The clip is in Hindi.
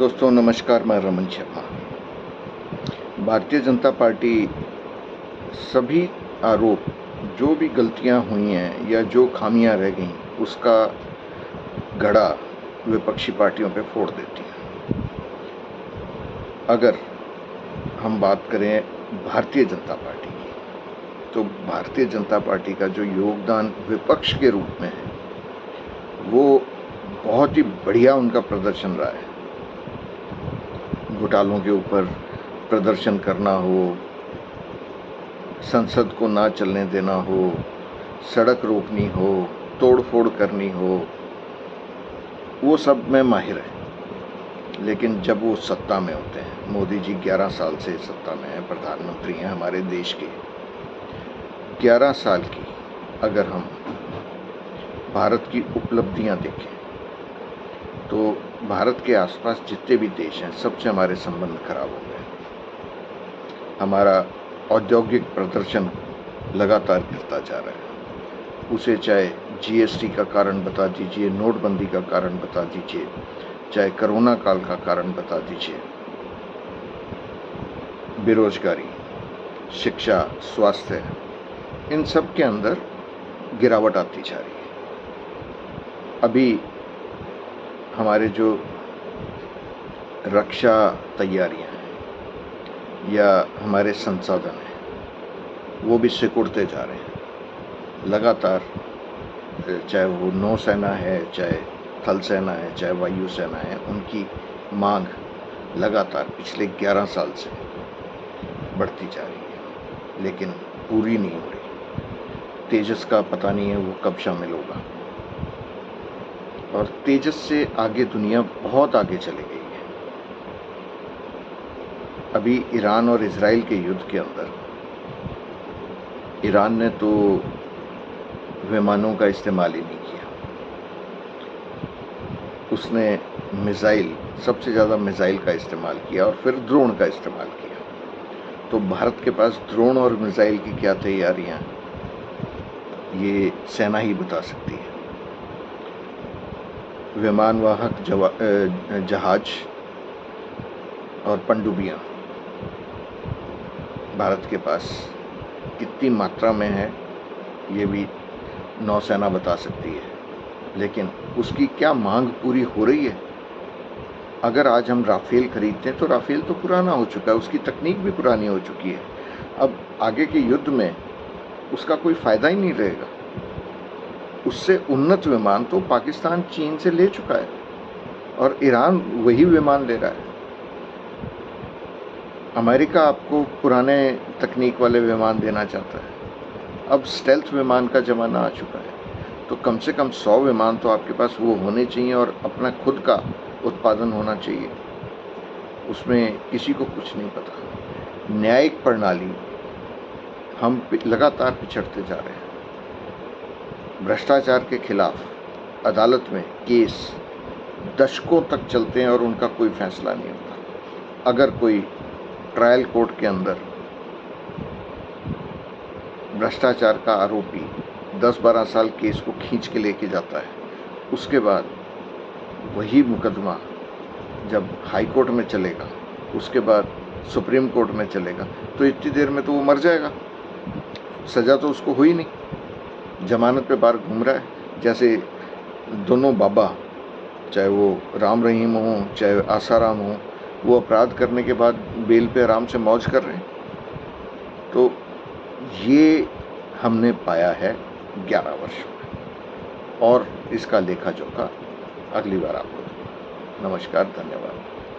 दोस्तों नमस्कार, मैं रमन शर्मा। भारतीय जनता पार्टी सभी आरोप, जो भी गलतियां हुई हैं या जो खामियां रह गईं, उसका घड़ा विपक्षी पार्टियों पे फोड़ देती है। अगर हम बात करें भारतीय जनता पार्टी की, तो भारतीय जनता पार्टी का जो योगदान विपक्ष के रूप में है, वो बहुत ही बढ़िया उनका प्रदर्शन रहा है। घोटालों के ऊपर प्रदर्शन करना हो, संसद को ना चलने देना हो, सड़क रोकनी हो, तोड़-फोड़ करनी हो, वो सब में माहिर है। लेकिन जब वो सत्ता में होते हैं, मोदी जी 11 साल से सत्ता में हैं, प्रधानमंत्री हैं हमारे देश के। 11 साल की अगर हम भारत की उपलब्धियां देखें, तो भारत के आसपास जितने भी देश हैं, सबसे हमारे संबंध खराब हो गए। हमारा औद्योगिक प्रदर्शन लगातार गिरता जा रहा है। उसे चाहे जीएसटी का कारण बता दीजिए, नोटबंदी का कारण बता दीजिए, चाहे कोरोना काल का कारण बता दीजिए, बेरोजगारी, शिक्षा, स्वास्थ्य, इन सब के अंदर गिरावट आती जा रही है। अभी हमारे जो रक्षा तैयारियां हैं या हमारे संसाधन हैं, वो भी सिकुड़ते जा रहे हैं लगातार। चाहे वो नौसेना है, चाहे थल सेना है, चाहे वायु सेना है, उनकी मांग लगातार पिछले 11 साल से बढ़ती जा रही है, लेकिन पूरी नहीं हो रही। तेजस का पता नहीं है वो कब शामिल होगा, और तेजस से आगे दुनिया बहुत आगे चली गई है। अभी ईरान और इजराइल के युद्ध के अंदर ईरान ने तो विमानों का इस्तेमाल ही नहीं किया। उसने मिसाइल, सबसे ज़्यादा मिसाइल का इस्तेमाल किया और फिर ड्रोन का इस्तेमाल किया। तो भारत के पास ड्रोन और मिसाइल की क्या तैयारियां, ये सेना ही बता सकती है। विमानवाहक जहाज और पनडुब्बियां भारत के पास कितनी मात्रा में है, ये भी नौसेना बता सकती है। लेकिन उसकी क्या मांग पूरी हो रही है? अगर आज हम राफेल खरीदते हैं, तो राफेल तो पुराना हो चुका है, उसकी तकनीक भी पुरानी हो चुकी है। अब आगे के युद्ध में उसका कोई फ़ायदा ही नहीं रहेगा। उससे उन्नत विमान तो पाकिस्तान चीन से ले चुका है, और ईरान वही विमान ले रहा है। अमेरिका आपको पुराने तकनीक वाले विमान देना चाहता है। अब स्टेल्थ विमान का ज़माना आ चुका है, तो कम से कम 100 विमान तो आपके पास वो होने चाहिए, और अपना खुद का उत्पादन होना चाहिए। उसमें किसी को कुछ नहीं पता। न्यायिक प्रणाली, हम लगातार पिछड़ते जा रहे हैं। भ्रष्टाचार के खिलाफ अदालत में केस दशकों तक चलते हैं और उनका कोई फैसला नहीं होता। अगर कोई ट्रायल कोर्ट के अंदर भ्रष्टाचार का आरोपी 10-12 साल केस को खींच के लेके जाता है, उसके बाद वही मुकदमा जब हाई कोर्ट में चलेगा, उसके बाद सुप्रीम कोर्ट में चलेगा, तो इतनी देर में तो वो मर जाएगा। सज़ा तो उसको हुई नहीं, जमानत पे बाहर घूम रहा है। जैसे दोनों बाबा, चाहे वो राम रहीम हो चाहे आसाराम हो, वो अपराध करने के बाद बेल पे आराम से मौज कर रहे हैं। तो ये हमने पाया है 11 वर्षों में, और इसका लेखा जोखा अगली बार आपको दूंगा। नमस्कार, धन्यवाद।